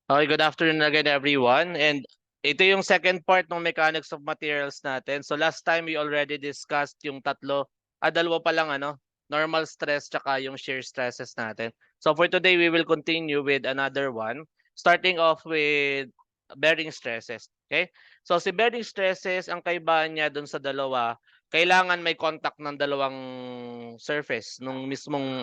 Okay, good afternoon again everyone. And ito yung second part ng mechanics of materials natin. So last time we already discussed yung dalawa pa lang normal stress tsaka yung shear stresses natin. So for today we will continue with another one, starting off with bearing stresses. Okay? So si bearing stresses, ang kaibahan niya dun sa dalawa, kailangan may contact ng dalawang surface nung mismong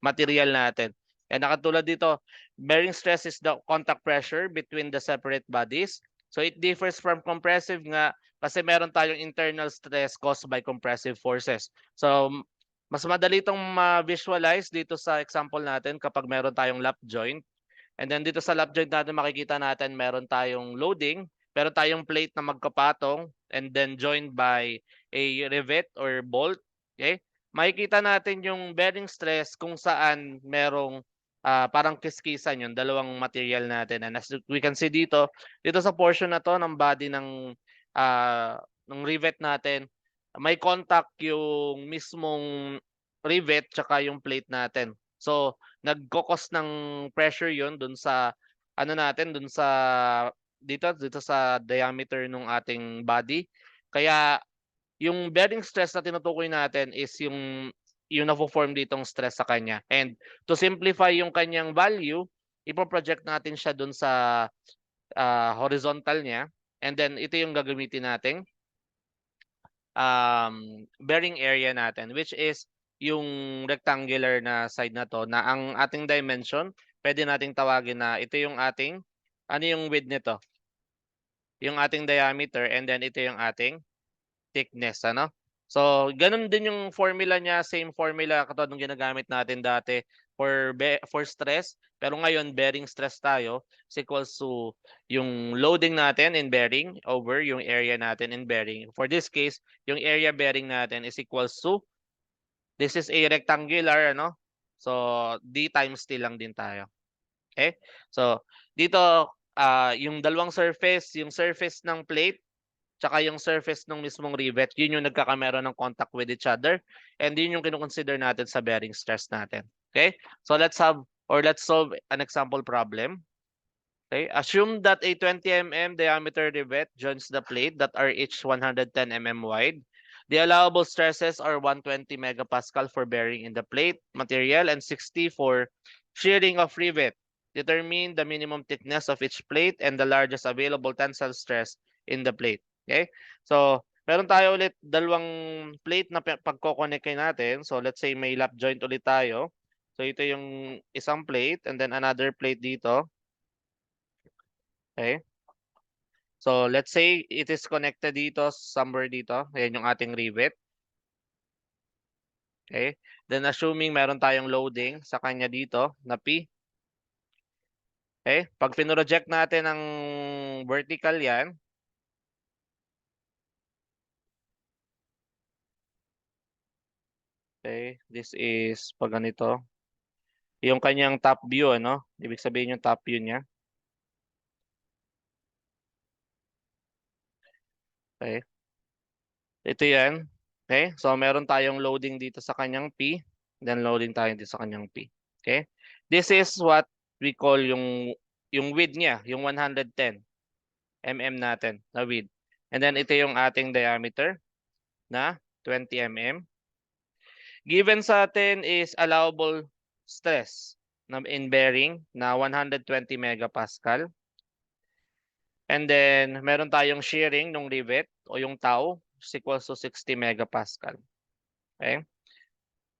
material natin. And nakatulad dito, bearing stress is the contact pressure between the separate bodies. So it differs from compressive nga kasi meron tayong internal stress caused by compressive forces. So mas madali itong ma-visualize dito sa example natin kapag meron tayong lap joint. And then dito sa lap joint natin makikita natin meron tayong loading, meron tayong plate na magkapatong and then joined by a rivet or bolt. Okay? Makikita natin yung bearing stress kung saan merong parang kiskisan yung dalawang material natin. And as we can see dito sa portion na to ng body ng rivet natin, may contact yung mismong rivet tsaka yung plate natin. So, nagko-cause ng pressure yon dun sa dun sa dito sa diameter ng ating body. Kaya yung bearing stress na tinutukoy natin is yung nafo-form ditong stress sa kanya. And to simplify yung kanyang value, ipo-project natin siya dun sa horizontal niya. And then ito yung gagamitin nating bearing area natin, which is yung rectangular na side na to na ang ating dimension, pwede nating tawagin na ito yung ating yung width nito? Yung ating diameter and then ito yung ating thickness, ano? So, ganun din yung formula niya, same formula katulad ng ginagamit natin dati for stress, pero ngayon bearing stress tayo is equals to yung loading natin in bearing over yung area natin in bearing. For this case, yung area bearing natin is equals to, this is a rectangular, So, D times T lang din tayo. Okay? So, dito, yung dalawang surface, yung surface ng plate tsaka yung surface ng mismong rivet, yun yung nagkakameron ng contact with each other. And yun yung kino-consider natin sa bearing stress natin. Okay? So let's solve an example problem. Okay? Assume that a 20 mm diameter rivet joins the plate that are each 110 mm wide. The allowable stresses are 120 megapascal for bearing in the plate material and 60 for shearing of rivet. Determine the minimum thickness of each plate and the largest available tensile stress in the plate. Okay? So, meron tayo ulit dalawang plate na pagko-connect natin. So, let's say may lap joint ulit tayo. So, ito yung isang plate and then another plate dito. Okay? So, let's say it is connected dito, somewhere dito. Ayan yung ating rivet. Okay? Then, assuming meron tayong loading sa kanya dito na P. Okay? Pag pinroject natin ang vertical yan, okay, this is pag ganito, yung kanyang top view, Ibig sabihin yung top view niya. Okay? Ito yan. Okay? So, meron tayong loading dito sa kanyang P, then loading tayo dito sa kanyang P. Okay? This is what we call yung width niya, yung 110 mm natin na width. And then ito yung ating diameter na 20 mm. Given sa atin is allowable stress na in bearing na 120 megapascal. And then meron tayong shearing ng rivet o yung tau is equals to 60 megapascal. Okay?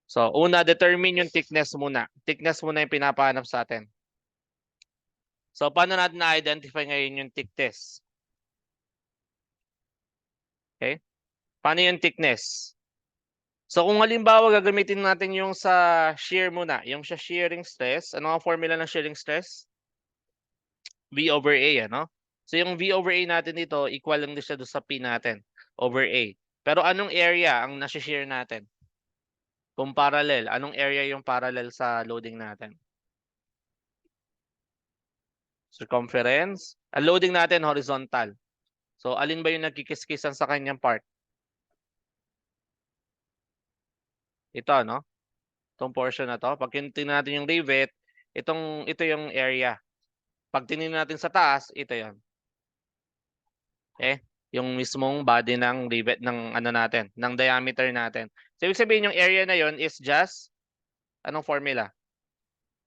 So, una, determine yung thickness muna. Thickness muna yung pinapahanap sa atin. So, paano natin na-identify ngayon yung thickness? Okay? Paano yung thickness? So, kung halimbawa gagamitin natin yung sa shear muna, yung sa shearing stress, ano ang formula ng shearing stress? V over A, ano? So, yung V over A natin dito, equal lang din siya doon sa P natin over A. Pero anong area ang nasi-shear natin? Kung parallel, anong area yung parallel sa loading natin? Circumference. Ang loading natin horizontal. So, alin ba yung nagkikiskisan sa kanyang part? Ito, no? Itong portion na to. Pag tingnan natin yung rivet, ito yung area. Pag tinignan natin sa taas, ito 'yon. Okay? Yung mismong body ng rivet ng ano natin, ng diameter natin. So ibig sabihin yung area na 'yon is just anong formula?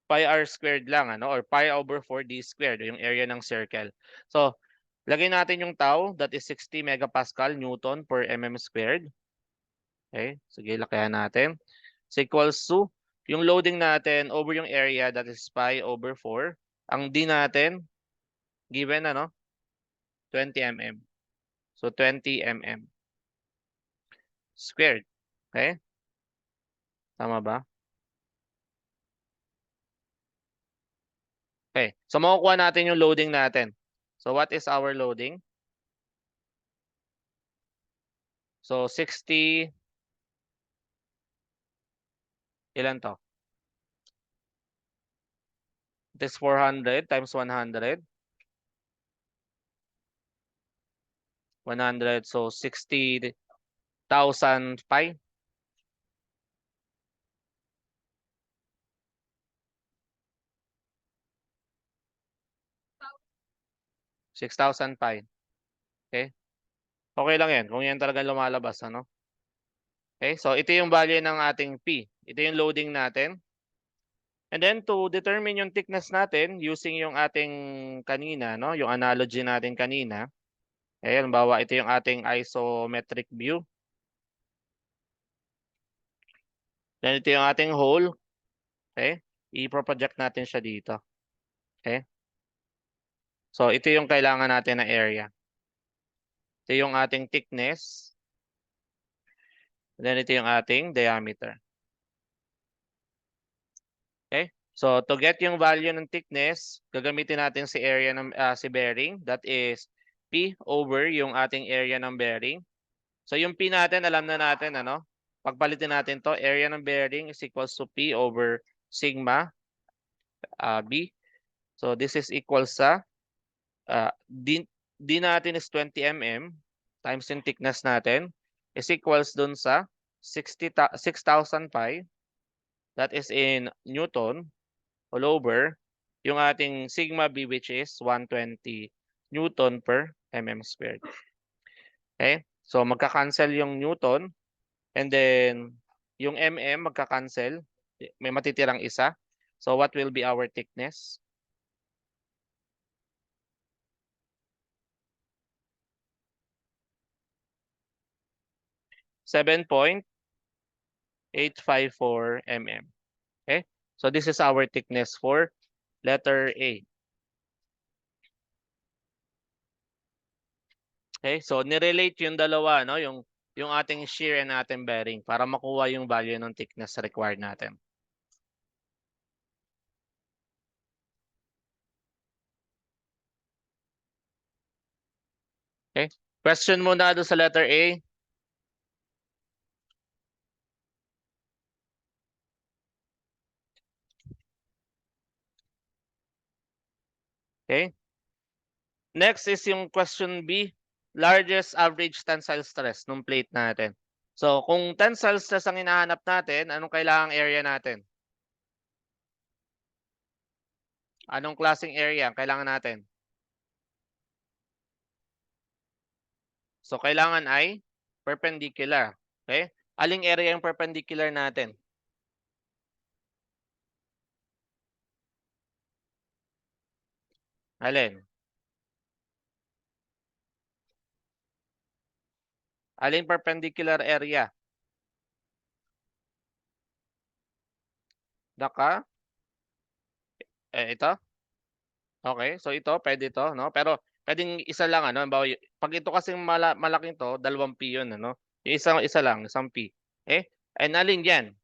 Pi r squared lang ano or pi over 4d squared yung area ng circle. So lagay natin yung tau, that is 60 megapascal Newton per mm squared. Okay? Sige, lakayan natin. So equals to yung loading natin over yung area, that is pi over 4. Ang d natin given ano 20 mm. So 20 mm squared. Okay? Tama ba? Okay. So makukuha natin yung loading natin. So what is our loading? So 60, ilan to? It is 400 times 100. 100, so 60,000 pi. 6,000 pi. Okay? Okay lang yan kung yan talaga lumalabas, ano? Okay, so ito yung value ng ating P. Ito yung loading natin. And then to determine yung thickness natin using yung ating kanina, no? Yung analogy natin kanina. Okay, halimbawa ito yung ating isometric view. Then ito yung ating hole. Okay? I-project natin siya dito. Okay? So ito yung kailangan natin na area. Ito yung ating thickness. And then ito yung ating diameter. Okay? So to get yung value ng thickness, gagamitin natin si area ng si bearing, that is P over yung ating area ng bearing. So yung P natin alam na natin ano? Pagpalitin natin to, area ng bearing is equals to P over sigma B. So this is equals sa D natin is 20 mm times yung thickness natin is equals dun sa 6,000 pi, that is in Newton, all over yung ating sigma B, which is 120 Newton per mm squared. Okay? So magka-cancel yung Newton and then yung mm magka-cancel. May matitirang isa. So what will be our thickness? 7.854 mm. Okay? So this is our thickness for letter A. Okay? So nirelate yung dalawa, no? Yung ating shear and ating bearing para makuha yung value ng thickness required natin. Okay? Question muna doon sa letter A. Okay? Next is yung question B, largest average tensile stress ng plate natin. So, kung tensile stress ang hinahanap natin, anong kailangang area natin? Anong klaseng area ang kailangan natin? So, kailangan ay perpendicular. Okay? Aling area yung perpendicular natin? Alin? Aling perpendicular area? Daka? Ito? Okay, so ito, pwede ito, no? Pero pwedeng isa lang, ano? Pag ito kasing malaking to, 2P yun, ano? Yung isa lang, isang P. Eh? And alin yan?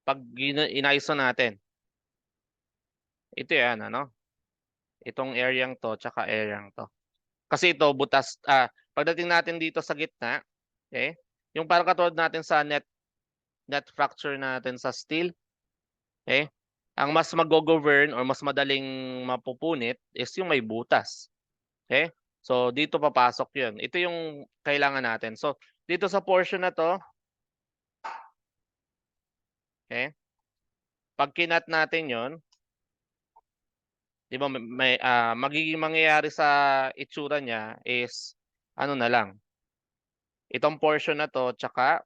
Pag inaiso natin. Ito yan, ano? Itong areang to, tsaka areang to. Kasi ito, butas, pagdating natin dito sa gitna, okay? Yung parang katulad natin sa net fracture natin sa steel, okay? Ang mas mag-govern or mas madaling mapupunit is yung may butas. Okay? So, dito papasok yun. Ito yung kailangan natin. So, dito sa portion na to, okay? Pag kinat natin yon, 'di ba magiging mangyayari sa itsura niya is ano na lang, itong portion na 'to tsaka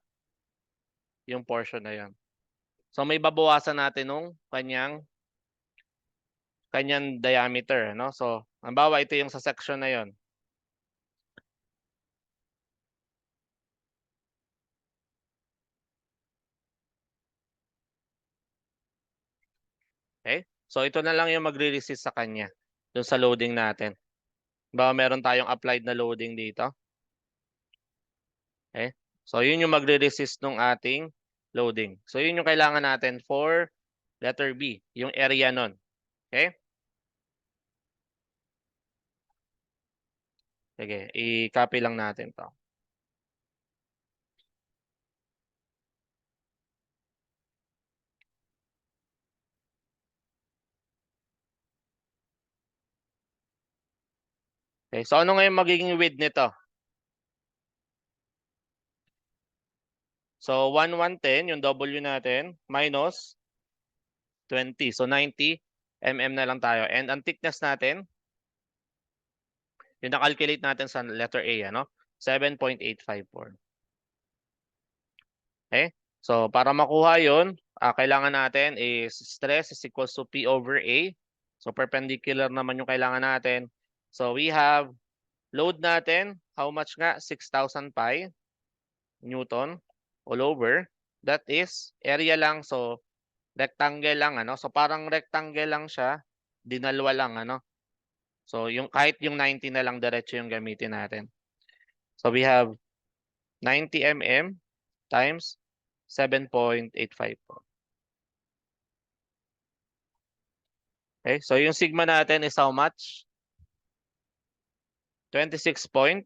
yung portion na 'yon. So may babawasan natin nung kanyang diameter, no? So halimbawa ito yung sa section na 'yon. Okay? So ito na lang yung magre-resist sa kanya dun sa loading natin. Halimbawa meron tayong applied na loading dito. Okay? So yun yung magre-resist nung ating loading. So yun yung kailangan natin for letter B, yung area nun. Okay? Sige, i-copy lang natin 'to. Okay, so ano ngayon magiging width nito? So 110 yung W natin minus 20. So 90 mm na lang tayo. And ang thickness natin, yung na-calculate natin sa letter A, ano? 7.854. Okay? So para makuha yun, kailangan natin is stress is equals to P over A. So perpendicular naman yung kailangan natin. So we have load natin, how much nga? 6,000 pi Newton all over. That is area lang. So rectangle lang, ano? So parang rectangle lang siya, dinalwa lang, ano? So yung kahit yung 90 na lang diretso yung gamitin natin. So we have 90 mm times 7.854. Okay, so yung sigma natin is how much? 26.67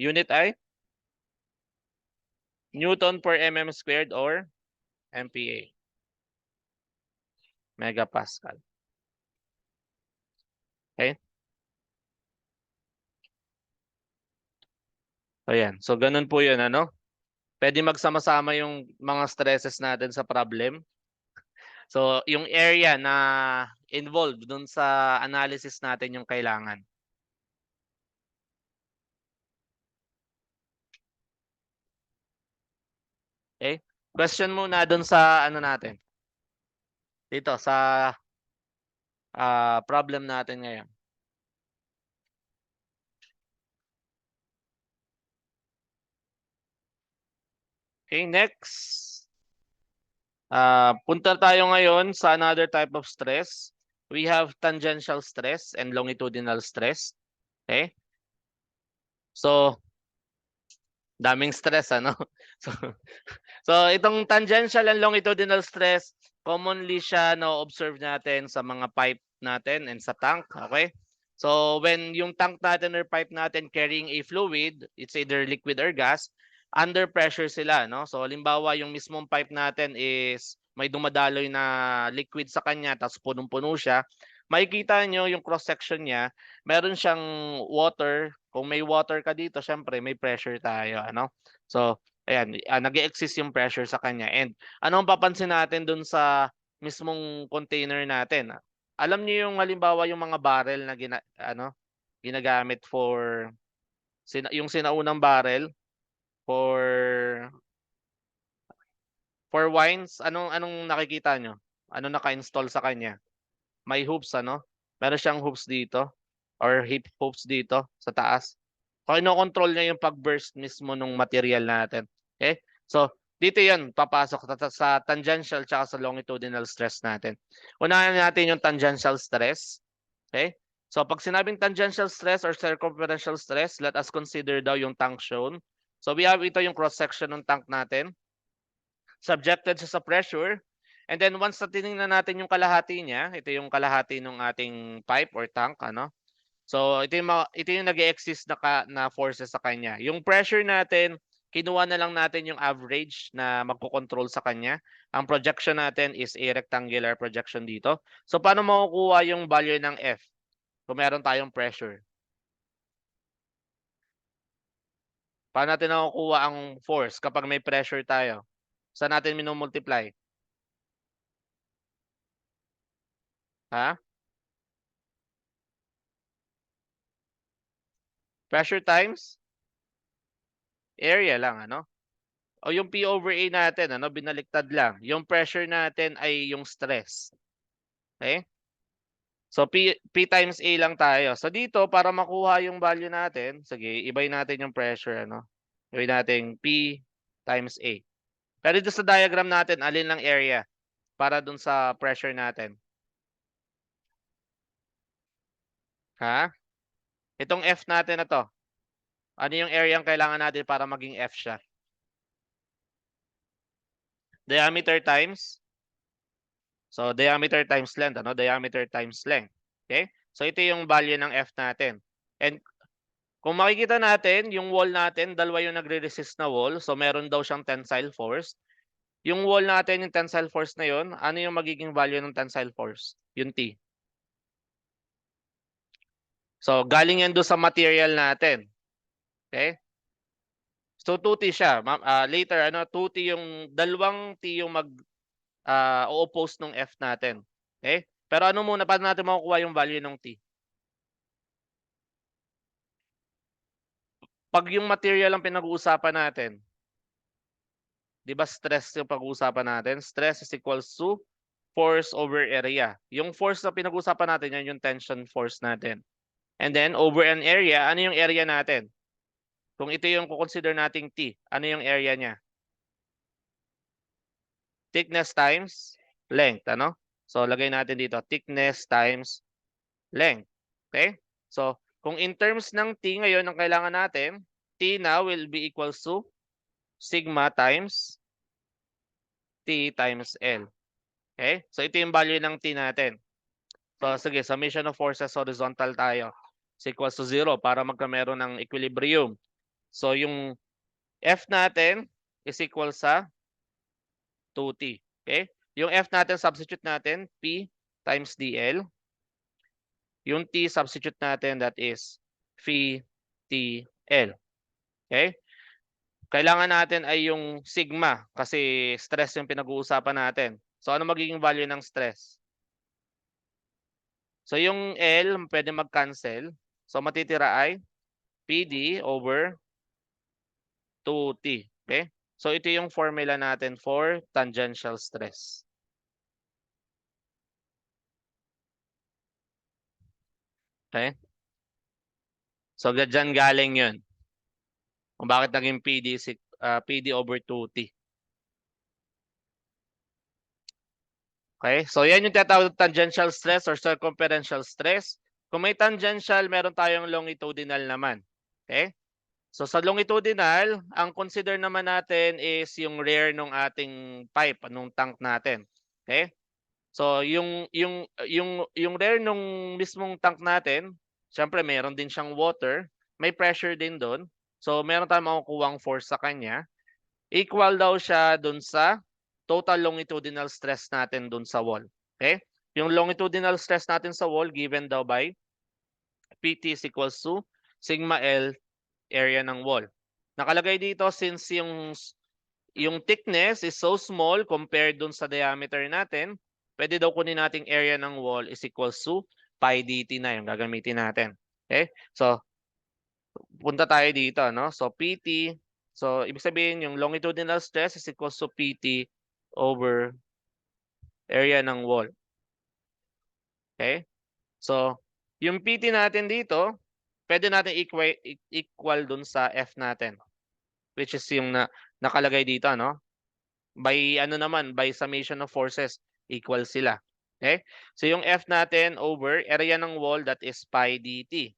unit ay Newton per mm squared or MPa, megapascal. Okay? So yan. So ganun po 'yun, ano? Pwede magsama-sama yung mga stresses natin sa problem. So yung area na involved dun sa analysis natin yung kailangan. Okay? Question muna dun sa ano natin. Dito sa problem natin ngayon. Okay, next. Punta tayo ngayon sa another type of stress. We have tangential stress and longitudinal stress. Okay? So, daming stress, ano? So, so itong tangential and longitudinal stress, commonly siya na-observe natin sa mga pipe natin and sa tank, okay? So when yung tank natin or pipe natin carrying a fluid, it's either liquid or gas, under pressure sila, no? So halimbawa yung mismong pipe natin is may dumadaloy na liquid sa kanya tapos punong-puno siya, makikita nyo yung cross section niya, meron siyang water. Kung may water ka dito, syempre may pressure tayo, ano? So ayan, nag-e-exist yung pressure sa kanya. And ano ang papansin natin dun sa mismong container natin? Alam niyo yung halimbawa yung mga barrel na ginagamit for yung sinaunang barrel for wines, anong nakikita nyo? Ano naka-install sa kanya? May hoops, ano? Meron siyang hoops dito or hip hoops dito sa taas. So, ino-control niya yung pag-burst mismo ng material natin. Okay? So, dito yan, papasok sa tangential tsaka sa longitudinal stress natin. Unahin natin yung tangential stress. Okay? So, pag sinabing tangential stress or circumferential stress, let us consider daw yung tank shown. So, we have ito yung cross-section ng tank natin. Subjected siya sa pressure. And then once na tiningnan natin yung kalahati niya, ito yung kalahati ng ating pipe or tank, ano? So ito yung nag-e-exist na forces sa kanya. Yung pressure natin, kinuha na lang natin yung average na magko-control sa kanya. Ang projection natin is a rectangular projection dito. So paano makukuha yung value ng F kung meron tayong pressure? Paano natin nakukuha ang force kapag may pressure tayo? Saan natin minumultiply? Ha? Pressure times area lang, ano? O yung P over A natin, ano, binaliktad lang. Yung pressure natin ay yung stress. Okay? So P times A lang tayo. So dito para makuha yung value natin, sige, ibay natin yung pressure, ano. Ibay natin P times A. Pero dito sa diagram natin, alin lang area para dun sa pressure natin? Ha? Itong F natin na to. Ano yung area ang kailangan natin para maging F siya? Diameter times. So diameter times length, ano? Diameter times length. Okay? So ito yung value ng F natin. And kung makikita natin, yung wall natin, dalawa yung nagre-resist na wall. So meron daw siyang tensile force. Yung wall natin, yung tensile force na yun, ano yung magiging value ng tensile force? Yung T. So galing yan doon sa material natin. Okay? So 2T siya. Later, ano, 2T yung, dalawang T yung o-oppose ng F natin. Okay? Pero ano muna, paano natin makukuha yung value ng T? Pag yung material ang pinag-uusapan natin, di ba stress yung pag-uusapan natin? Stress is equals to force over area. Yung force na pinag-uusapan natin, yan yung tension force natin. And then, over an area, ano yung area natin? Kung ito yung consider nating T, ano yung area niya? Thickness times length, ano? So, lagay natin dito, thickness times length. Okay? So, kung in terms ng T ngayon, ang kailangan natin, T now will be equals to sigma times T times L. Okay? So, ito yung value ng T natin. So, sige, summation of forces horizontal tayo. Is equals to 0 para magkameron ng equilibrium. So, yung F natin is equal sa 2T. Okay? Yung F natin, substitute natin, P times DL. Yung T, substitute natin, that is phi TL. Okay? Kailangan natin ay yung sigma kasi stress yung pinag-uusapan natin. So, ano magiging value ng stress? So, yung L, pwede mag-cancel. So, matitira ay PD over 2T. Okay? So, ito yung formula natin for tangential stress. Okay? So, dyan galing yun. Kung bakit naging PD over 2T. Okay? So, yan yung tinatawag na tangential stress or circumferential stress. Kung may tangential, meron tayong longitudinal naman. Okay? So, sa longitudinal, ang consider naman natin is yung rear ng ating pipe, nung tank natin. Okay? So, yung rear nung mismong tank natin, syempre meron din siyang water, may pressure din doon. So, meron tayong makukuhang force sa kanya. Equal daw siya doon sa total longitudinal stress natin doon sa wall. Okay? Yung longitudinal stress natin sa wall given daw by PT is equals to sigma L area ng wall. Nakalagay dito since yung thickness is so small compared dun sa diameter natin, pwede daw kunin nating area ng wall is equals to pi dt na yung gagamitin natin. Okay? So, punta tayo dito, no? So, PT, so, ibig sabihin yung longitudinal stress is equals to PT over area ng wall. Okay? So, yung PT natin dito, pwede natin equal dun sa F natin, which is yung nakalagay dito, no? By ano naman, by summation of forces, equal sila. Okay? So, yung F natin over area ng wall, that is pi dt.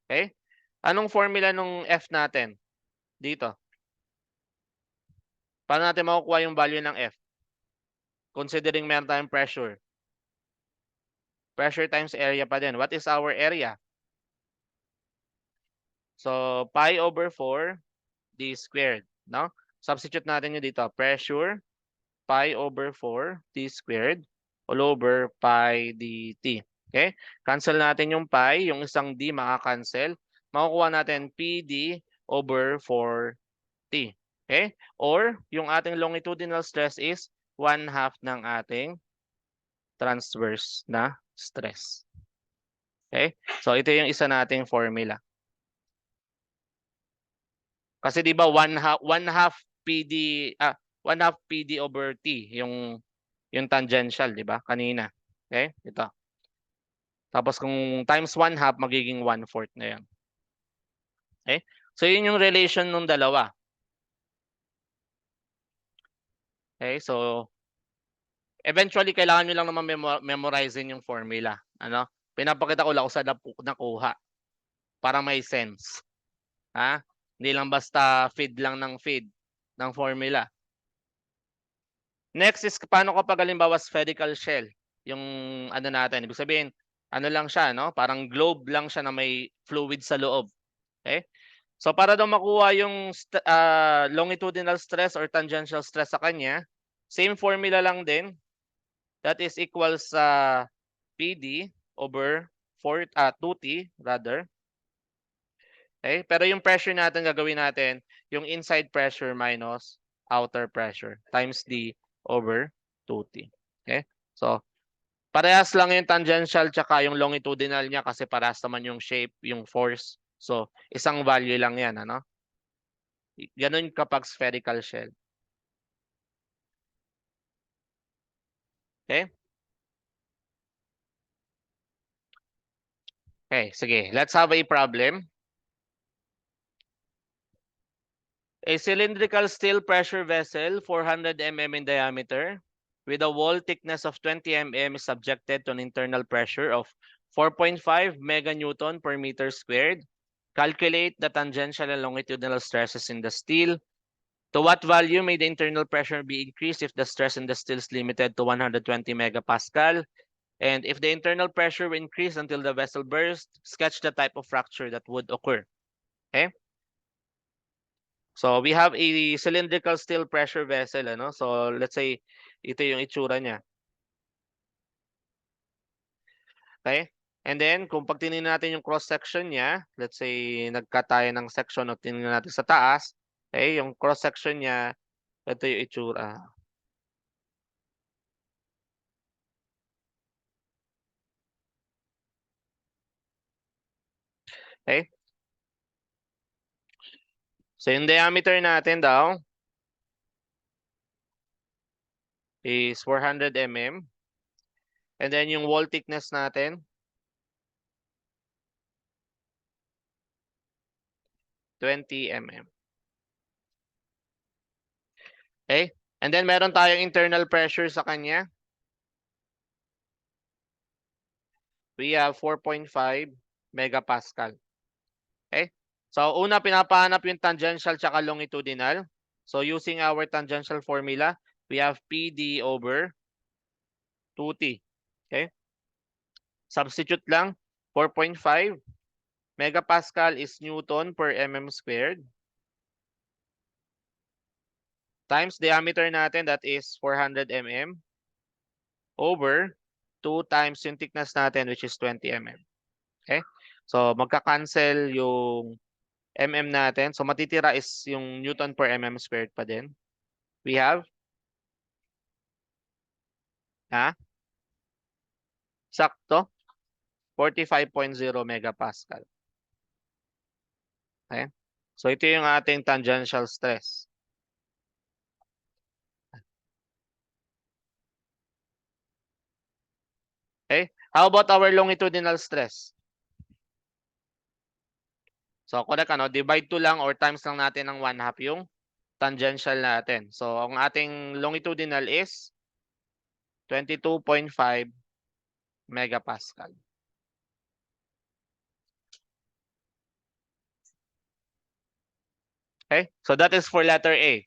Okay? Anong formula ng F natin dito? Paano natin makukuha yung value ng F? Considering meron tayong pressure. Pressure times area pa din. What is our area? So, pi over 4 d squared. No? Substitute natin yun dito. Pressure, pi over 4 d squared all over pi dt. Okay? Cancel natin yung pi. Yung isang d makakancel. Makukuha natin PD over 4t. Okay? Or, yung ating longitudinal stress is 1/2 ng ating transverse na stress. Okay? So ito yung isa nating formula. Kasi 'di ba 1/2 PD 1/2 PD over T yung tangential, 'di ba? Kanina. Okay? Ito. Tapos kung times 1/2 magiging 1/4 na 'yan. Okay? So yun yung relation ng dalawa. Okay? So eventually kailangan niyo lang naman memorizein yung formula, ano? Pinapakita ko lang kung saan nakuha para may sense. Ha? Hindi lang basta feed lang ng feed ng formula. Next is paano kapag halimbawa spherical shell, yung ano natin, ibig sabihin, ano lang siya, no? Parang globe lang siya na may fluid sa loob. Okay? So para daw makuha yung longitudinal stress or tangential stress sa kanya, same formula lang din. That is equals sa PD over 2T rather. Okay? Pero yung pressure natin gagawin natin, yung inside pressure minus outer pressure times D over 2T. Okay? So, parehas lang yung tangential tsaka yung longitudinal niya kasi parehas naman yung shape, yung force. So, isang value lang yan, ano? Ganun kapag spherical shell. Okay? Okay, sige. Let's have a problem. A cylindrical steel pressure vessel, 400 mm in diameter, with a wall thickness of 20 mm is subjected to an internal pressure of 4.5 meganewton per meter squared. Calculate the tangential and longitudinal stresses in the steel. To what value may the internal pressure be increased if the stress in the steel is limited to 120 megapascal? And if the internal pressure will increase until the vessel bursts, sketch the type of fracture that would occur. Okay? So we have a cylindrical steel pressure vessel, ano? So let's say ito yung itsura niya. Okay? And then kung pag tinignan natin yung cross section niya, let's say nagka tayo ng section o tinignan natin sa taas, okay, yung cross section niya, ito yung itsura. Okay? So yung diameter natin daw is 400 mm. And then yung wall thickness natin, 20 mm. Okay? And then meron tayong internal pressure sa kanya. We have 4.5 megapascal. Okay? So una pinapahanap yung tangential tsaka longitudinal. So using our tangential formula, we have PD over 2T. Okay? Substitute lang, 4.5 megapascal is Newton per mm squared. Times diameter natin, that is 400 mm. Over 2 times yung thickness natin, which is 20 mm. Okay? So magka-cancel yung mm natin. So matitira is yung Newton per mm squared pa din. We have, sakto, 45.0 megapascal. Okay? So ito yung ating tangential stress. Okay? How about our longitudinal stress? So correct, ano, divide 2 lang or times lang natin ng 1/2 yung tangential natin. So ang ating longitudinal is 22.5 megapascal. Okay? So that is for letter A.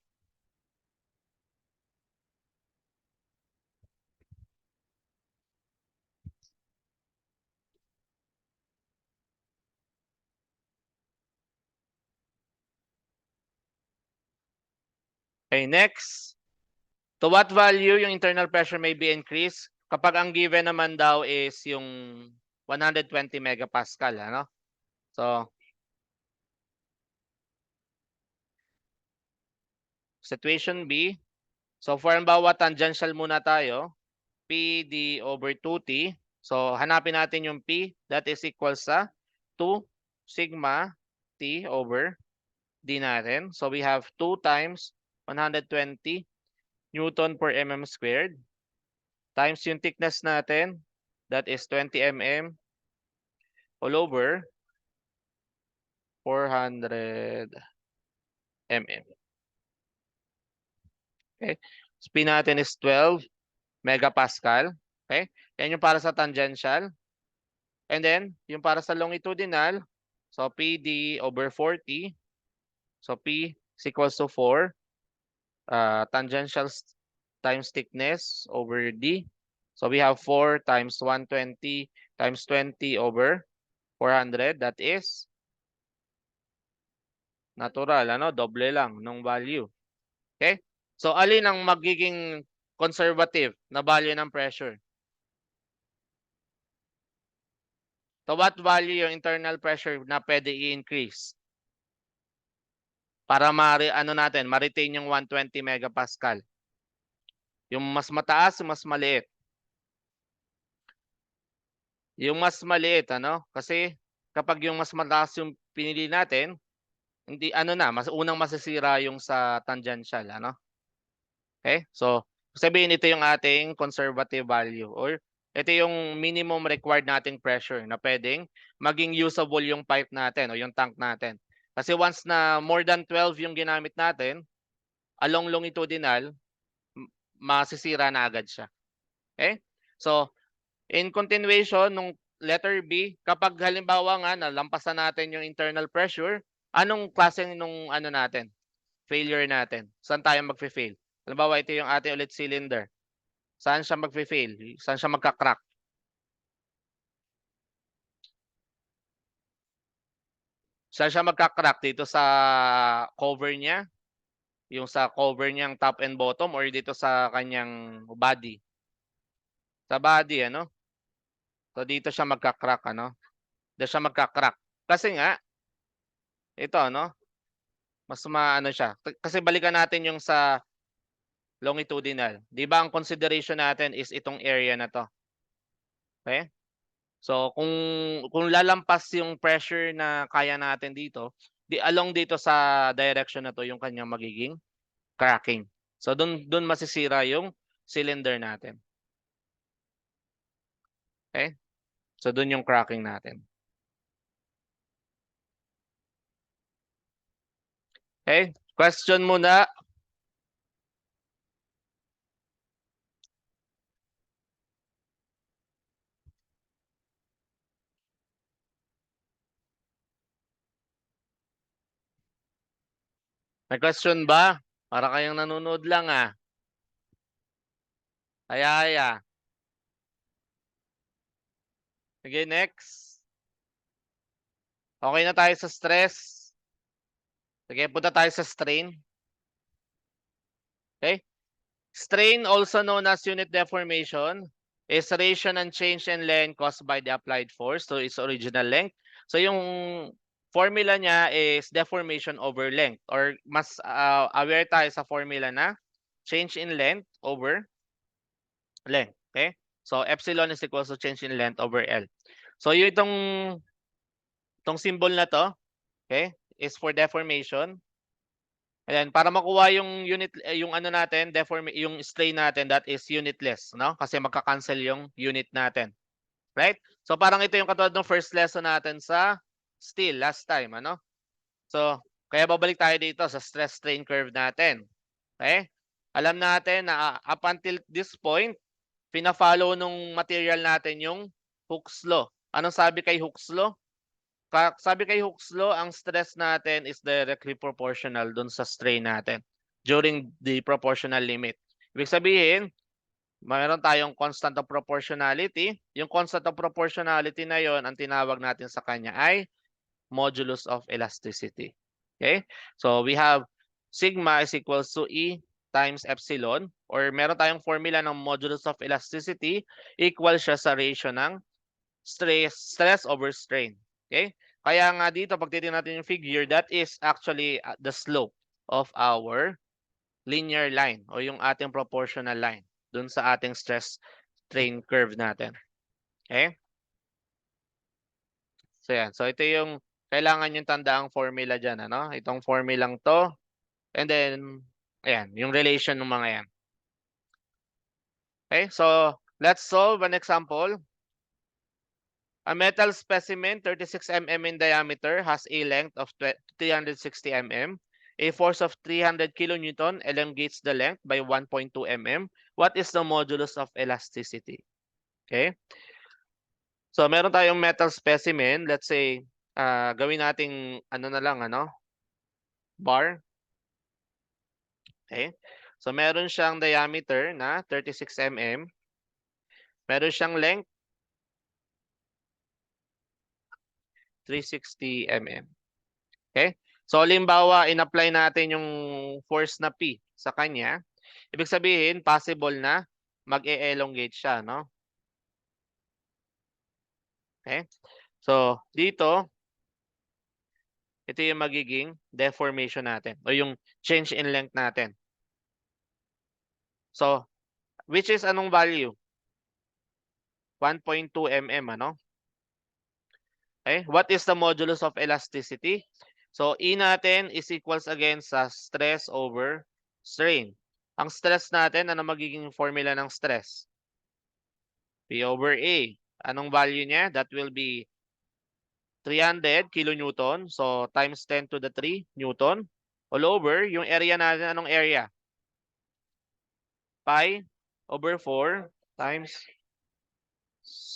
Okay, next. To what value yung internal pressure may be increased? Kapag ang given naman daw is yung 120 megapascal, ano? So, situation B. So, for halimbawa, tangential muna tayo. PD over 2T. So, hanapin natin yung P. That is equal sa 2 sigma T over D natin. So, we have 2 times 120 Newton per mm squared times yung thickness natin. That is 20 mm all over 400 mm. Okay. Speed natin is 12 megapascal. Okay. Yan yung para sa tangential. And then, yung para sa longitudinal, so PD over 40. So P is equals to 4. Tangential times thickness over D. So we have 4 times 120 times 20 over 400. That is natural, ano? Doble lang ng value. Okay? So alin ang magiging conservative na value ng pressure? So what value yung internal pressure na pwede i-increase? Para ma-retain yung 120 megapascal. Yung mas mataas, yung mas maliit. Yung mas maliit, ano? Kasi kapag yung mas mataas yung pinili natin, hindi mas unang masisira yung sa tangential, ano? Okay? So, sabihin ito yung ating conservative value or ito yung minimum required nating pressure na pwedeng maging usable yung pipe natin o yung tank natin. Kasi once na more than 12 yung ginamit natin, along longitudinal, masisira na agad siya. Okay? So, in continuation, nung letter B, kapag halimbawa nga nalampasan natin yung internal pressure, anong klaseng nung natin? Failure natin. Saan tayo magfe-fail? Halimbawa, ito yung ating ulit cylinder. Saan siya magfe-fail? Saan siya magka-crack? Saan siya magka-crack? Dito sa cover niya? Yung sa cover niyang top and bottom or dito sa kanyang body? Sa body, ano? So, dito siya magka-crack, ano? Dito siya magka-crack. Kasi nga, ito, ano? Mas maano siya. Kasi balikan natin yung sa longitudinal. Di ba ang consideration natin is itong area na to. Okay? So kung lalampas yung pressure na kaya natin dito, di along dito sa direction na to yung kanyang magiging cracking. So doon masisira yung cylinder natin. Okay? So doon yung cracking natin. Okay? Question muna. May question ba? Para kayong nanonood lang ah. Aya. Sige, next. Okay na tayo sa stress. Sige, punta tayo sa strain. Okay? Strain, also known as unit deformation, is ratio ng change in length caused by the applied force to its original length. So yung formula niya is deformation over length or mas aware tayo sa formula na change in length over length. Okay? So epsilon is equal to change in length over L. So yung itong symbol na to, okay, is for deformation. Ayan, para makuha yung unit yung natin, yung strain natin, that is unitless, no? Kasi magka-cancel yung unit natin. Right? So parang ito yung katulad ng first lesson natin sa steel last time, ano? So, kaya babalik tayo dito sa stress strain curve natin. Okay? Alam natin na up until this point, pina-follow nung material natin yung Hooke's law. Anong sabi kay Hooke's law? Sabi kay Hooke's law, ang stress natin is directly proportional dun sa strain natin during the proportional limit. Ibig sabihin, mayroon tayong constant of proportionality. Yung constant of proportionality na yon, ang tinawag natin sa kanya ay modulus of elasticity. Okay? So we have sigma is equals to E times epsilon, or meron tayong formula ng modulus of elasticity, equal siya sa ratio ng stress over strain. Okay? Kaya nga dito, pag titignan natin yung figure, that is actually the slope of our linear line o yung ating proportional line dun sa ating stress strain curve natin. Okay? So yan. So ito yung kailangan yung tandaang formula dyan. Ano? Itong formulang to. And then, ayan, yung relation ng mga yan. Okay? So, let's solve an example. A metal specimen 36 mm in diameter has a length of 360 mm. A force of 300 kilonewton elongates the length by 1.2 mm. What is the modulus of elasticity? Okay? So, meron tayong metal specimen. Let's say, gawin nating ano na lang, ano? Bar. Okay? So, meron siyang diameter na 36 mm. Meron siyang length 360 mm. Okay? So, halimbawa, in-apply natin yung force na P sa kanya. Ibig sabihin, possible na mag-e-elongate siya, no? Okay? So, dito, ito yung magiging deformation natin o yung change in length natin. So, which is anong value? 1.2 mm, ano? Okay? What is the modulus of elasticity? So, E natin is equals again sa stress over strain. Ang stress natin, ano magiging formula ng stress? P over A. Anong value niya? That will be 300 kilonewton. So, times 10 to the 3 newton. All over, yung area natin, anong area? Pi over 4 times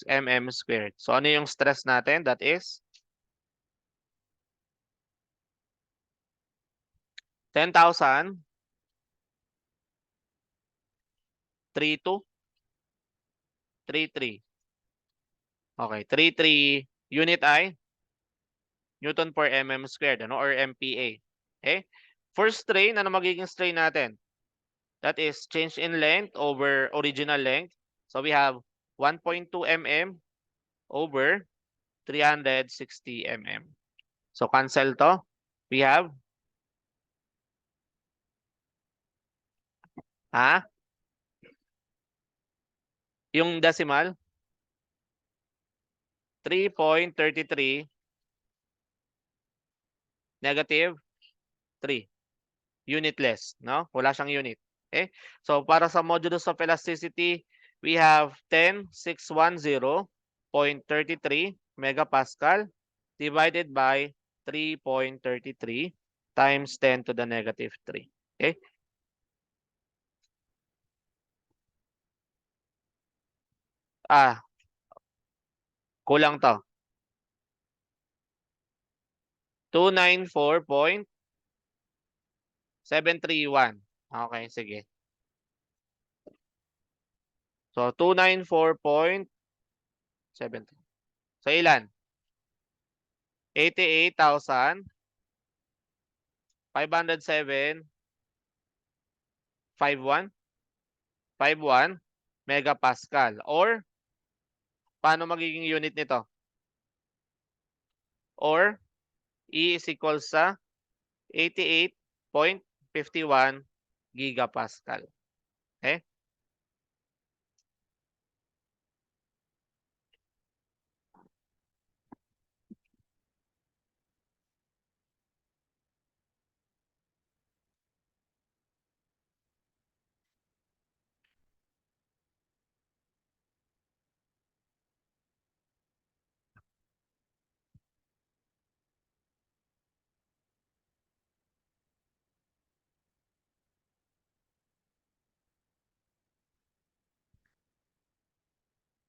mm squared. So, ano yung stress natin? That is 10,000 32 33. Okay, 33 unit I Newton per mm squared, ano, or MPa. Okay? For strain, ano magiging strain natin? That is change in length over original length. So we have 1.2 mm over 360 mm. So cancel to. We have yung decimal 3.33 negative 3 unitless, no? Wala siyang unit. Okay? So para sa modulus of elasticity, we have 10,610.33 megapascal divided by 3.33 times 10 to the negative 3. Okay? Kulang to. 294.731. Okay, sige. So 294.7. So ilan? 88,507.51 51 megapascal, or paano magiging unit nito? Or E is equal sa 88.51 gigapascal. Okay?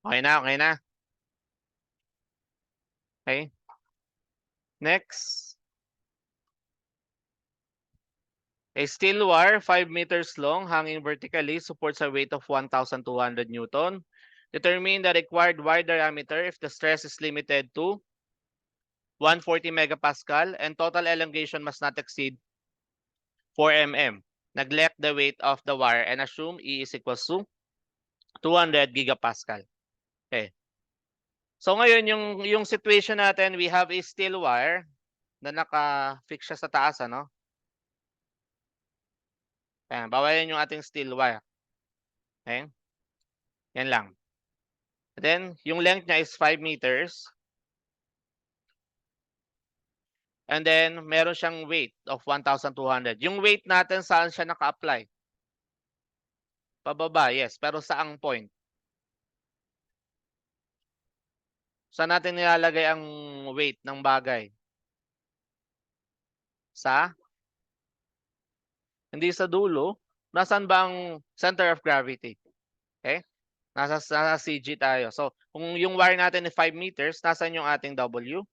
Okay na, okay na. Okay? Next. A steel wire 5 meters long hanging vertically supports a weight of 1,200 Newton. Determine the required wire diameter if the stress is limited to 140 megapascal and total elongation must not exceed 4 mm. Neglect the weight of the wire and assume E is equals to 200 gigapascal. Okay. So ngayon yung situation natin, we have a steel wire na naka-fix siya sa taas, ano? Ayan, bawalan yung ating steel wire. Okay? Yan lang. Then, yung length niya is 5 meters. And then, meron siyang weight of 1,200. Yung weight natin, saan siya naka-apply? Pababa, yes. Pero saang point? Saan natin nilalagay ang weight ng bagay? Hindi sa dulo. Nasaan ba ang center of gravity? Okay? Nasa CG tayo. So, kung yung wire natin is 5 meters, nasaan yung ating W?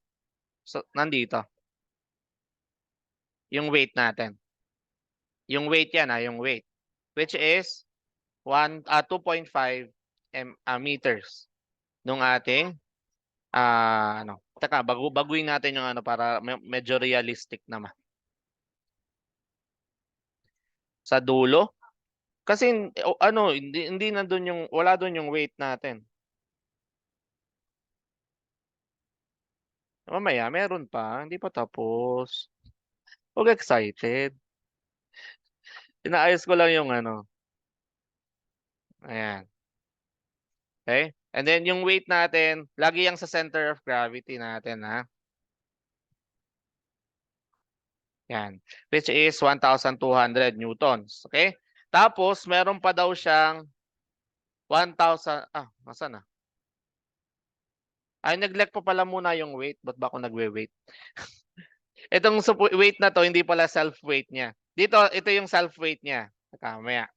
So, nandito. Yung weight natin. Yung weight yan, yung weight. Which is 2.5 meters nung ating Teka, baguhin natin yung para medyo realistic naman. Sa dulo? Kasi hindi nandoon yung wala doon yung weight natin. Mamaya meron pa, hindi pa tapos. Huwag excited. Inaayos ko lang yung Ayan. Okay? And then yung weight natin, lagi yang sa center of gravity natin, ha? Yan. Which is 1,200 newtons. Okay? Tapos, meron pa daw siyang 1,000, nasaan na? Ay, neglect pa pala muna yung weight. Ba't ba ako nagwe-weight? Itong weight na to, hindi pala self-weight niya. Ito yung self-weight niya. Teka, maya.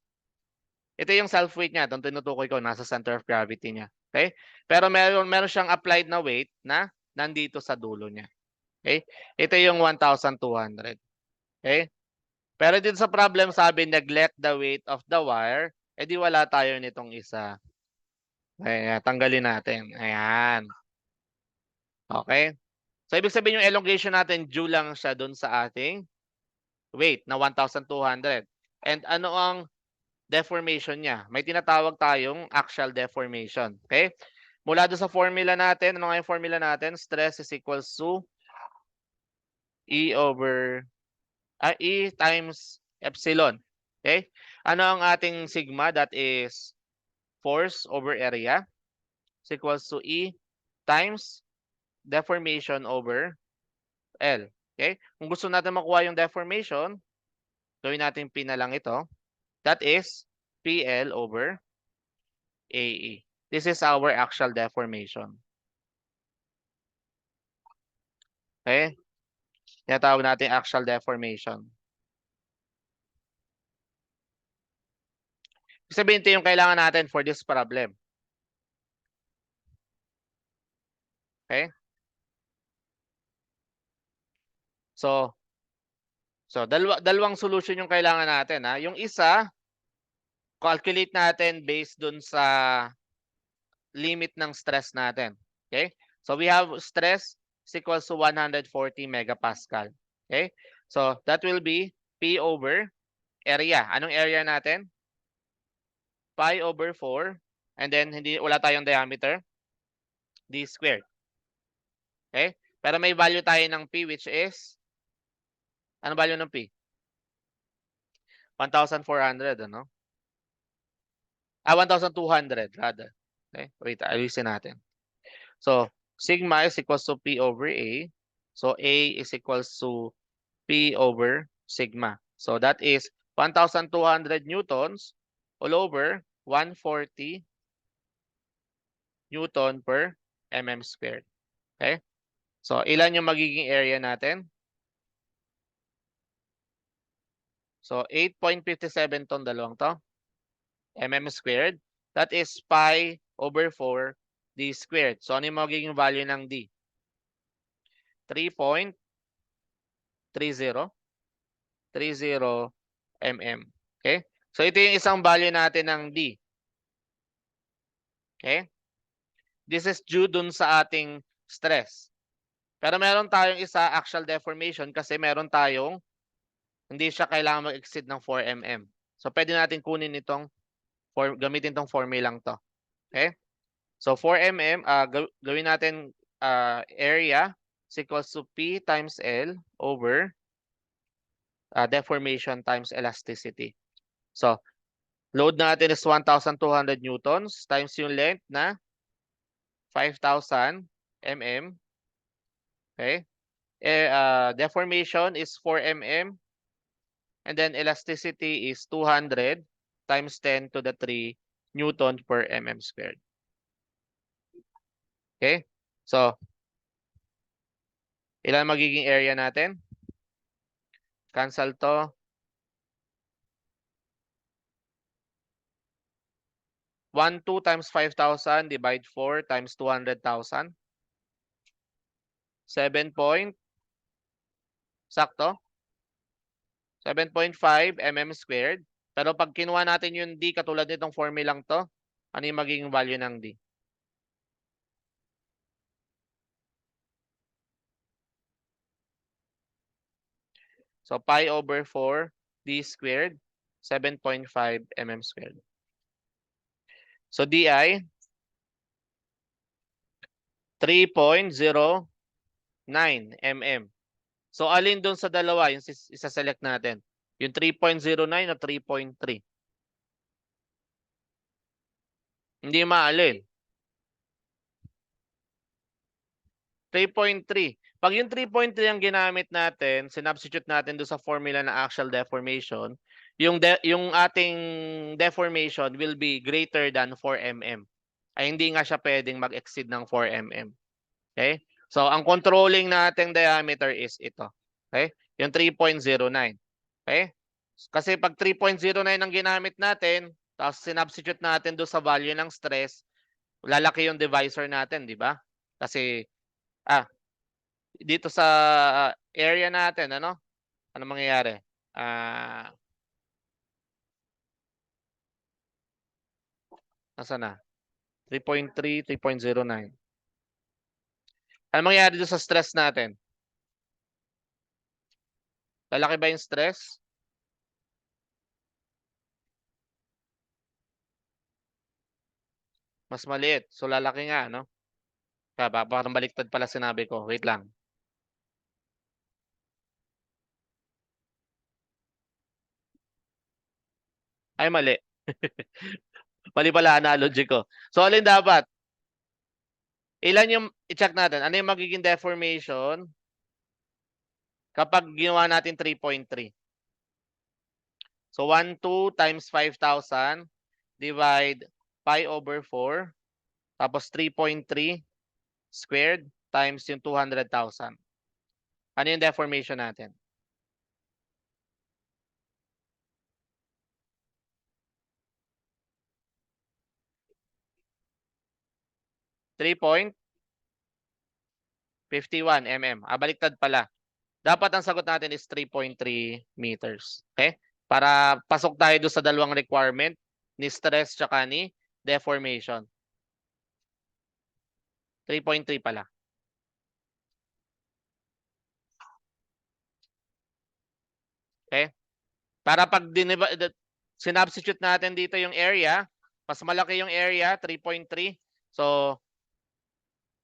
Ito yung self-weight niya. Itong tinutukoy ko, nasa center of gravity niya. Okay? Pero meron siyang applied na weight na nandito sa dulo niya. Okay? Ito yung 1,200. Okay? Pero dito sa problem, sabi, neglect the weight of the wire. Eh di wala tayo nitong isa. Ayan, tanggalin natin. Ayan. Okay? So, ibig sabihin yung elongation natin, due lang siya dun sa ating weight na 1,200. And ano ang deformation niya? May tinatawag tayong axial deformation. Okay? Mula doon sa formula natin, ano nga yung formula natin? Stress is equals to E times epsilon. Okay? Ano ang ating sigma? That is force over area is equals to E times deformation over L. Okay? Kung gusto natin makuha yung deformation, gawin natin P na lang ito. That is PL over AE. This is our axial deformation. Okay? Tinatawag natin axial deformation. Sabihin ito yung kailangan natin for this problem. Okay? So dalawang solution yung kailangan natin. Yung isa, calculate natin based dun sa limit ng stress natin. Okay? So we have stress is equals to 140 megapascal. Okay? So that will be P over area. Anong area natin? Pi over 4. And then wala tayong diameter. D squared. Okay? Pero may value tayo ng P which is ano value ng P? 1,400, ano? 1,200 rather. Okay? Wait, ayusin natin. So, sigma is equals to P over A. So, A is equals to P over sigma. So, that is 1,200 newtons all over 140 newton per mm squared. Okay? So, ilan yung magiging area natin? So, 8.57 tong dalawang to. Mm squared. That is pi over 4 d squared. So, ano yung magiging value ng d? 3.30 mm. Okay? So, ito yung isang value natin ng d. Okay? This is due dun sa ating stress. Pero meron tayong isa axial deformation kasi meron tayong hindi siya kailangan mag-exceed ng 4 mm. So, pwede natin kunin itong gamitin itong formulang to. Okay? So, 4 mm, gawin natin area is equals to P times L over deformation times elasticity. So, load natin is 1,200 newtons times yung length na 5,000 mm. Okay? Deformation is 4 mm. And then elasticity is 200 times 10 to the 3 Newton per mm squared. Okay? So, ilan magiging area natin? Cancel to. 1,2 times 5,000 divide 4 times 200,000. 7 point. Sakto? 7.5 mm squared. Pero pag kinuha natin yung D katulad nitong formulang to, ano yung magiging value ng D? So pi over 4 D squared, 7.5 mm squared. So DI, 3.09 mm. So alin doon sa dalawa yung isa-select natin? Yung 3.09 o 3.3? Hindi maalin. 3.3. Pag yung 3.3 ang ginamit natin, sinubstitute natin doon sa formula na axial deformation, yung ating deformation will be greater than 4 mm. Ay hindi nga siya pwedeng mag-exceed ng 4 mm. Okay? So ang controlling nating diameter is ito. Okay? Yung 3.09. Okay? Kasi pag 3.09 ang ginamit natin, tapos sinubstitute natin doon sa value ng stress, lalaki yung divisor natin, di ba? Kasi dito sa area natin, ano? Ano mangyayari? Nasaan na? 3.3, 3.09. Ano mangyayari dito sa stress natin? Lalaki ba yung stress? Mas maliit. So lalaki nga, no? Parang baliktad pala sinabi ko. Wait lang. Ay, mali. Mali pala analogy ko. So alin dapat? Ilan yung i-check natin? Ano yung magiging deformation kapag ginawa natin 3.3? So 1,2 times 5,000 divide pi over 4 tapos 3.3 squared times yung 200,000. Ano yung deformation natin? .51 mm. Baliktad pala. Dapat ang sagot natin is 3.3 meters. Okay? Para pasok tayo doon sa dalawang requirement, ni stress tsaka ni deformation. 3.3 pala. Okay? Para pag sinubstitute natin dito yung area, mas malaki yung area, 3.3. So,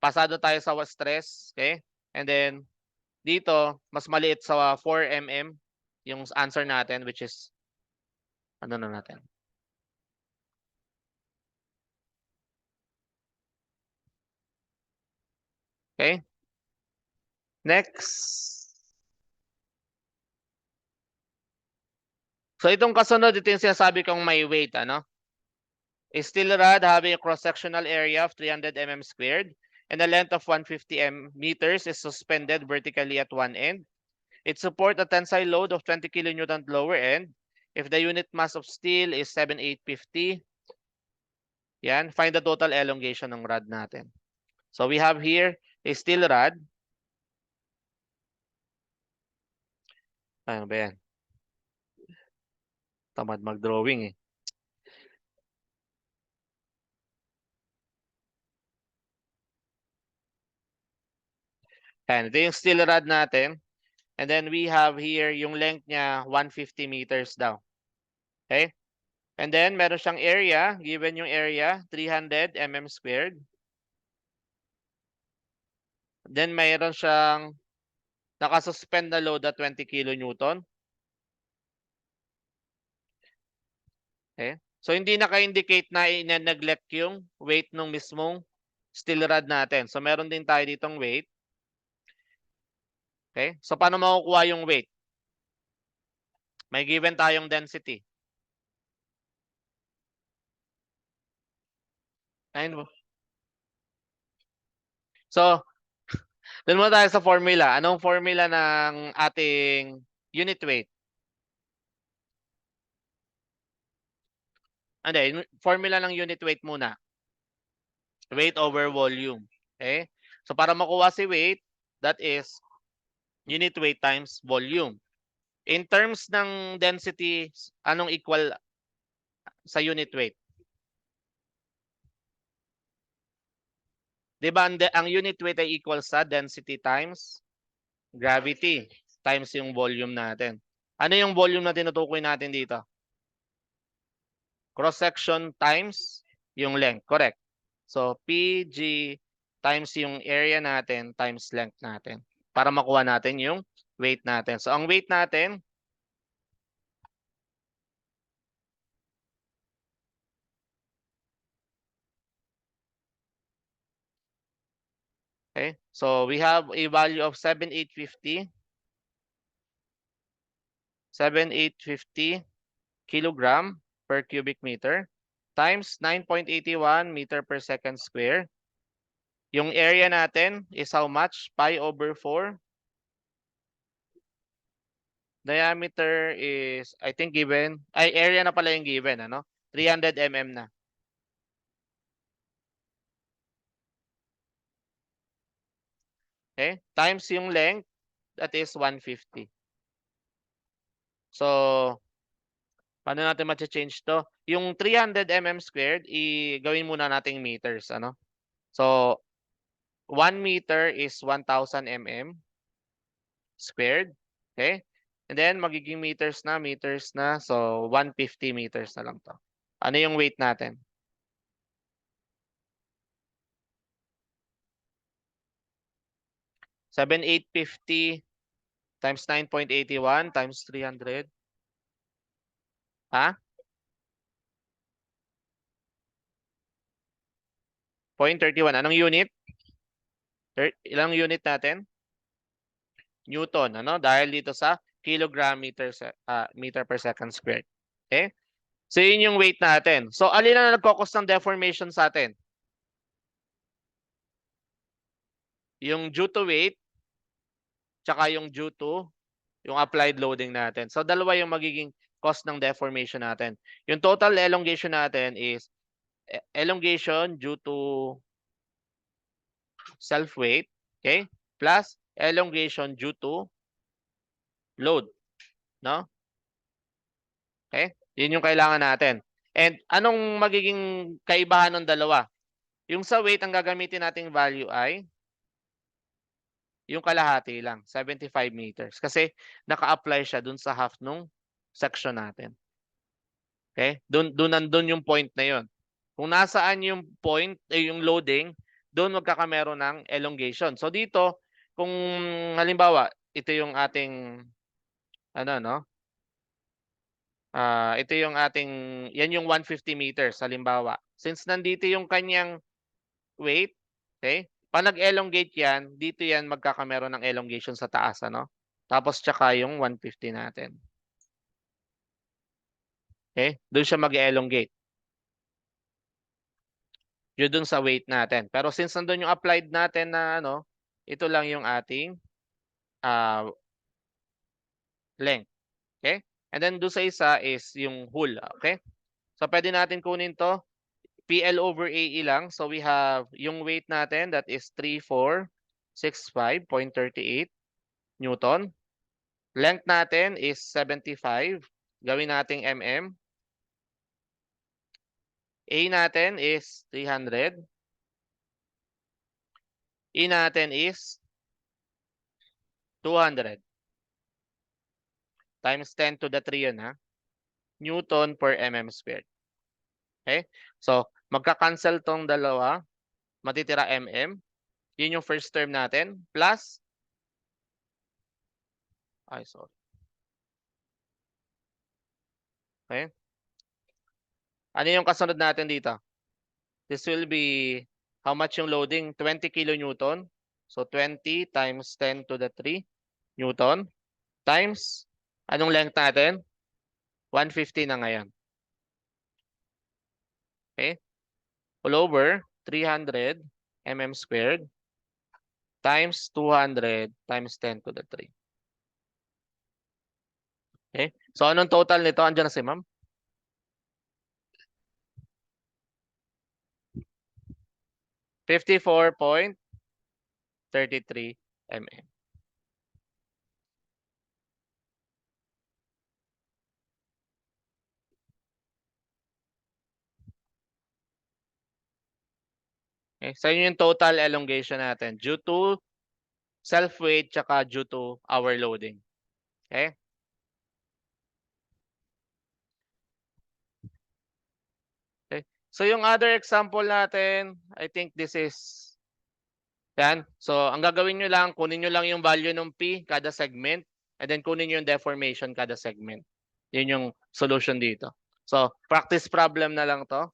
pasado tayo sa stress. Okay? And then, dito, mas maliit sa 4 mm yung answer natin, which is, ano na natin? Okay? Next. So, itong kasunod, ito yung sinasabi kong may weight, ano? A steel rod having a cross-sectional area of 300 mm squared and a length of 150 meters is suspended vertically at one end. It supports a tensile load of 20 kN at lower end. If the unit mass of steel is 7,850, yan, find the total elongation ng rod natin. So we have here a steel rod. Ano ba yan? Tamad mag-drawing eh. Yan, ito yung steel rod natin. And then we have here yung length niya 150 meters daw. Okay? And then meron siyang area, given yung area 300 mm squared. Then mayroon siyang nakasuspend na load at 20 kN. Okay? So hindi naka-indicate na i-neglect yung weight ng mismong steel rod natin. So meron din tayo ditong weight. Okay? So paano makukuha yung weight? May given tayong density. So, dun muna tayo sa formula. Anong formula ng ating unit weight? Hindi, formula ng unit weight muna. Weight over volume. Okay? So, para makuha si weight, that is unit weight times volume. In terms ng density, anong equal sa unit weight? Diba ang unit weight ay equal sa density times gravity times yung volume natin. Ano yung volume na tinutukoy natin dito? Cross-section times yung length. Correct. So, PG times yung area natin times length natin para makuha natin yung weight natin. So, ang weight natin, okay? So, we have a value of 7,850. 7,850 kilogram per cubic meter times 9.81 meter per second square. Yung area natin is how much? Pi over 4. Diameter is, I think given, ay area na pala yung given, ano? 300 mm na. Okay? Times yung length, that is 150. So, paano natin ma-change to? Yung 300 mm squared, gawin muna nating meters, ano? So, 1 meter is 1,000 mm squared. Okay? And then, magiging meters na. So, 150 meters na lang to. Ano yung weight natin? 7,850 times 9.81 times 300. Ha? 0.31. Anong unit? Ilang unit natin? Newton, ano? Dahil dito sa kilogram meter per second squared. Okay? So, yun yung weight natin. So, alin na nagkakos ng deformation sa atin? Yung due to weight, tsaka yung due to yung applied loading natin. So, dalawa yung magiging cost ng deformation natin. Yung total elongation natin is elongation due to self-weight, okay? Plus elongation due to load, no? Okay? Yun yung kailangan natin. And anong magiging kaibahan ng dalawa? Yung sa weight, ang gagamitin nating value ay yung kalahati lang, 75 meters. Kasi naka-apply siya dun sa half nung section natin. Okay? Nandun yung point na yun. Kung nasaan yung point, yung loading, doon magkakameron ng elongation. So dito, kung halimbawa, ito yung ating, ano, no? Ito yung ating, yan yung 150 meters, halimbawa. Since nandito yung kanyang weight, okay? Pag nag-elongate yan, dito yan magkakameron ng elongation sa taas, ano? Tapos tsaka yung 150 natin. Okay? Doon siya mag-elongate. Yun dun sa weight natin. Pero since nandun yung applied natin na ano, ito lang yung ating length. Okay? And then doon sa isa is yung hull. Okay? So pwede natin kunin to. PL over AE lang. So we have yung weight natin that is 3465.38 Newton. Length natin is 75. Gawin nating mm. A natin is 300. E natin is 200. Times 10 to the 3 yun, ha? Newton per mm squared. Okay? So, magka-cancel tong dalawa. Matitira mm. Yun yung first term natin. Plus, sorry. Okay? Ano yung kasunod natin dito? This will be how much yung loading? 20 kilonewton. So 20 times 10 to the 3 Newton times, anong length natin? 150 na ngayon. Okay? All over 300 mm squared times 200 times 10 to the 3. Okay? So anong total nito? Andiyan na si ma'am? 54.33 mm. Okay? So yun yung total elongation natin due to self-weight tsaka due to our loading. Okay? Okay? So yung other example natin, I think this is yan. So ang gagawin nyo lang, kunin nyo lang yung value ng P kada segment and then kunin nyo yung deformation kada segment. Yun yung solution dito. So practice problem na lang to.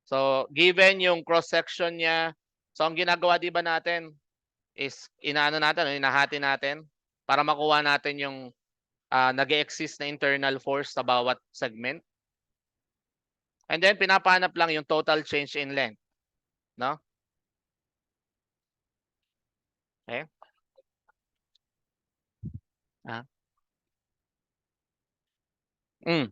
So given yung cross section niya, so ang ginagawa di ba natin is inaano natin, inahati natin para makuha natin yung nag-exist na internal force sa bawat segment. And then pinapahanap lang yung total change in length, no? Okay? Ah. Mm.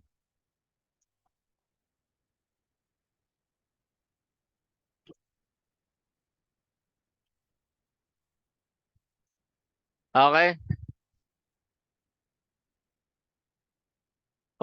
Okay?